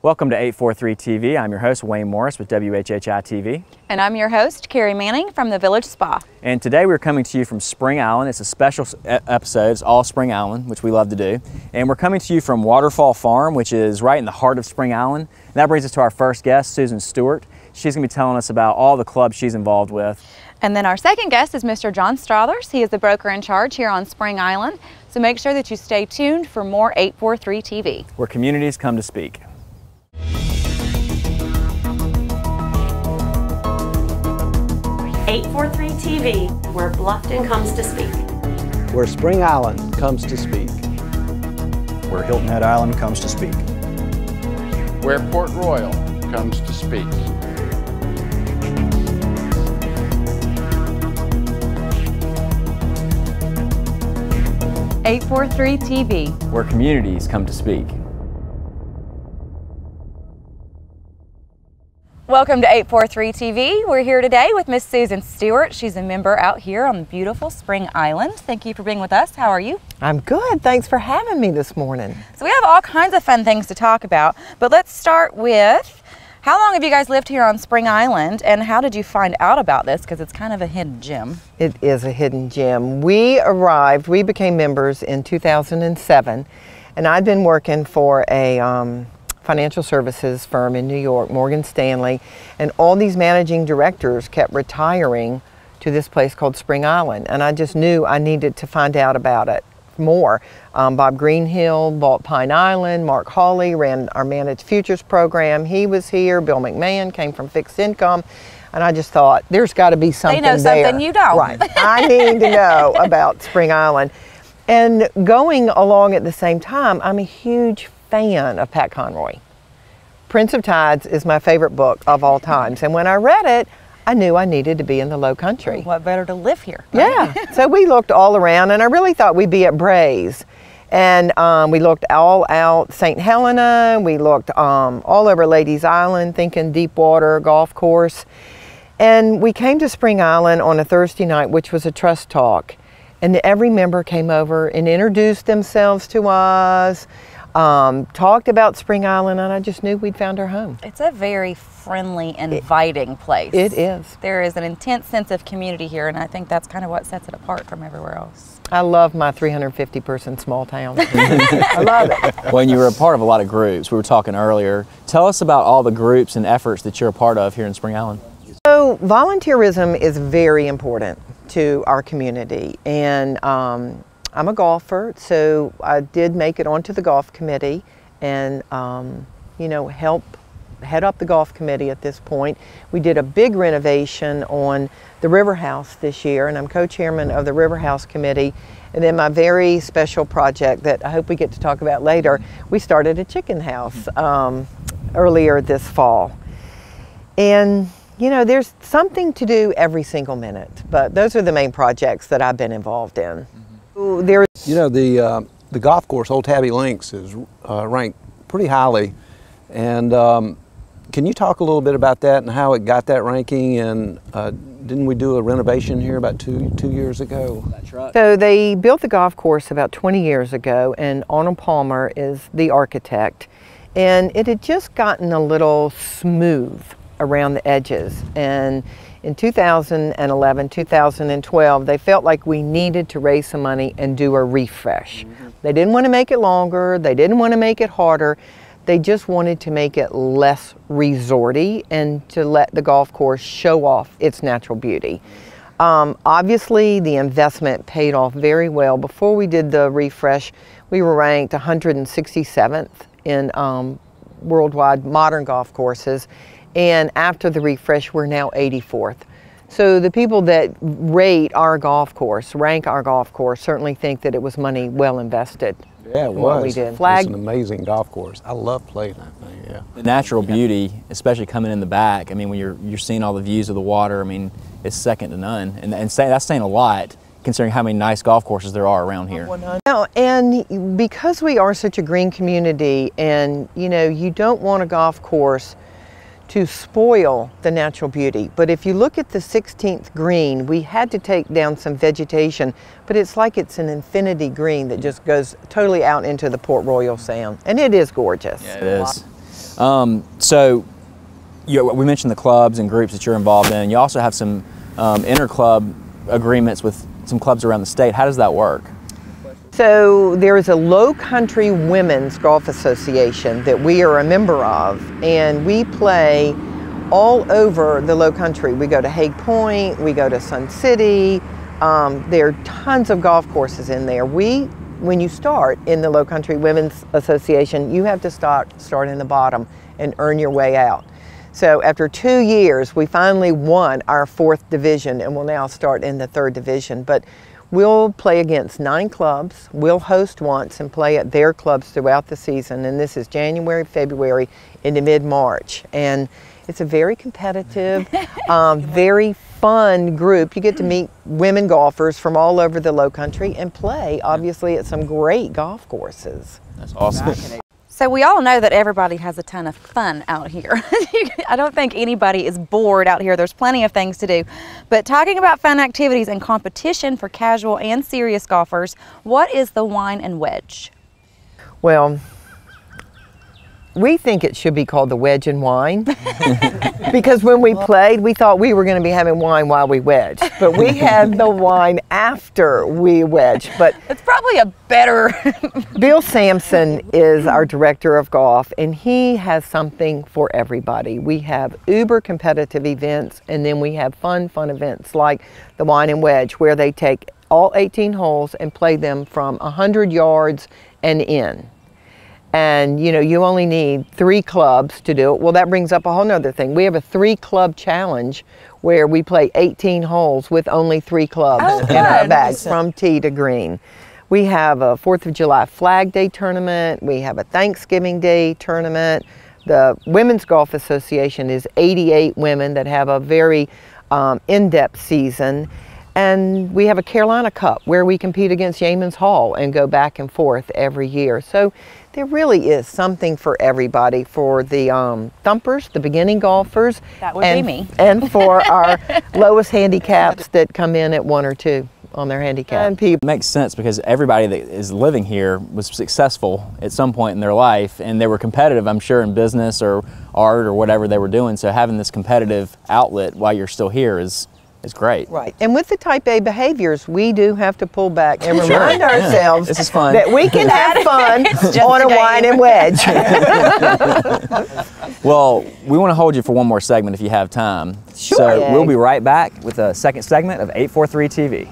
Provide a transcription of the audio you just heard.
Welcome to 843 TV. I'm your host, Wayne Morris with WHHI-TV. And I'm your host, Carrie Manning from the Village Spa. And today we're coming to you from Spring Island. It's a special episode. It's all Spring Island, which we love to do. And we're coming to you from Waterfall Farm, which is right in the heart of Spring Island. And that brings us to our first guest, Suzn Stewart. She's going to be telling us about all the clubs she's involved with. And then our second guest is Mr. John Strothers. He is the broker in charge here on Spring Island. So make sure that you stay tuned for more 843 TV, where communities come to speak. .843 TV, where Bluffton comes to speak. Where Spring Island comes to speak. Where Hilton Head Island comes to speak. Where Port Royal comes to speak. .843 TV, where communities come to speak. Welcome to 843 TV. We're here today with Miss Suzn Stewart. She's a member out here on beautiful Spring Island. Thank you for being with us. How are you? I'm good. Thanks for having me this morning. So we have all kinds of fun things to talk about, but let's start with, how long have you guys lived here on Spring Island, and how did you find out about this? Because it's kind of a hidden gem. It is a hidden gem. We became members in 2007, and I'd been working for a financial services firm in New York, Morgan Stanley, and all these managing directors kept retiring to this place called Spring Island, and I just knew I needed to find out about it more. Bob Greenhill bought Pine Island, Mark Hawley ran our Managed Futures program, he was here, Bill McMahon came from Fixed Income, and I just thought, there's got to be something there. They know something you don't. Right, I need to know about Spring Island. And going along at the same time, I'm a huge fan of Pat Conroy. Prince of Tides is my favorite book of all times, and when I read it, I knew I needed to be in the low country. What better to live here? Right? Yeah, so we looked all around, and I really thought we'd be at Bray's. And we looked all out St. Helena, we looked all over Ladies Island, thinking deep water, golf course. And we came to Spring Island on a Thursday night, which was a trust talk. And every member came over and introduced themselves to us, talked about Spring Island, and I just knew we'd found our home. It's a very friendly, inviting place. It is. There is an intense sense of community here, and I think that's kind of what sets it apart from everywhere else. I love my 350-person small town. I love it. When you were a part of a lot of groups, we were talking earlier, tell us about all the groups and efforts that you're a part of here in Spring Island. So volunteerism is very important to our community, and I'm a golfer, so I did make it onto the golf committee and, you know, help head up the golf committee at this point. We did a big renovation on the River House this year, and I'm co-chairman of the River House committee. And then my very special project that I hope we get to talk about later, we started a chicken house earlier this fall. And you know, there's something to do every single minute, but those are the main projects that I've been involved in. You know, the golf course, Old Tabby Lynx, is ranked pretty highly, and can you talk a little bit about that and how it got that ranking? And didn't we do a renovation here about two years ago? That's right. So they built the golf course about 20 years ago, and Arnold Palmer is the architect, and it had just gotten a little smooth around the edges, and in 2011, 2012, they felt like we needed to raise some money and do a refresh. They didn't want to make it longer, they didn't want to make it harder, they just wanted to make it less resorty and to let the golf course show off its natural beauty. Obviously, the investment paid off very well. Before we did the refresh, we were ranked 167th in worldwide modern golf courses. And after the refresh, we're now 84th. So the people that rate our golf course, rank our golf course, certainly think that it was money well invested. Yeah, it was. We did. It's an amazing golf course. I love playing that thing, yeah. The natural beauty, especially coming in the back, I mean, when you're seeing all the views of the water, I mean, it's second to none. And that's saying a lot, considering how many nice golf courses there are around here. Now, and because we are such a green community, and you know, you don't want a golf course to spoil the natural beauty. But if you look at the 16th green, we had to take down some vegetation, but it's like it's an infinity green that just goes totally out into the Port Royal Sound. And it is gorgeous. Yeah, it is. So we mentioned the clubs and groups that you're involved in. You also have some inter-club agreements with some clubs around the state. How does that work? So there is a Low Country Women's Golf Association that we are a member of, and we play all over the Low Country. We go to Hague Point, we go to Sun City. There are tons of golf courses in there. When you start in the Low Country Women's Association, you have to start in the bottom and earn your way out. So after 2 years, we finally won our 4th division, and we'll now start in the 3rd division. But we'll play against 9 clubs. We'll host once and play at their clubs throughout the season. And this is January, February, into mid-March. And it's a very competitive, very fun group. You get to meet women golfers from all over the Low Country and play, obviously, at some great golf courses. That's awesome. So we all know that everybody has a ton of fun out here. I don't think anybody is bored out here. There's plenty of things to do. But talking about fun activities and competition for casual and serious golfers, what is the wine and wedge? Well, we think it should be called the wedge and wine because when we played, we thought we were going to be having wine while we wedged, but we had the wine after we wedged. But it's probably a better... Bill Sampson is our director of golf, and he has something for everybody. We have uber competitive events, and then we have fun events like the wine and wedge, where they take all 18 holes and play them from 100 yards and in. And you know, you only need 3 clubs to do it. Well, that brings up a whole nother thing. We have a 3-club challenge where we play 18 holes with only 3 clubs in our bags from tee to green. We have a 4th of July Flag Day tournament. We have a Thanksgiving Day tournament. The Women's Golf Association is 88 women that have a very in-depth season. And we have a Carolina Cup where we compete against Yeamans Hall and go back and forth every year. So there really is something for everybody, for the thumpers, the beginning golfers. That would be me. And for our lowest handicaps that come in at 1 or 2 on their handicap. And It makes sense because everybody that is living here was successful at some point in their life, and they were competitive, I'm sure, in business or art or whatever they were doing. So having this competitive outlet while you're still here is great. Right. And with the type A behaviors, we do have to pull back and remind ourselves This is fun. that we can have fun on a wine and wedge. Well, we want to hold you for one more segment if you have time. Sure. So we'll be right back with a second segment of 843 TV.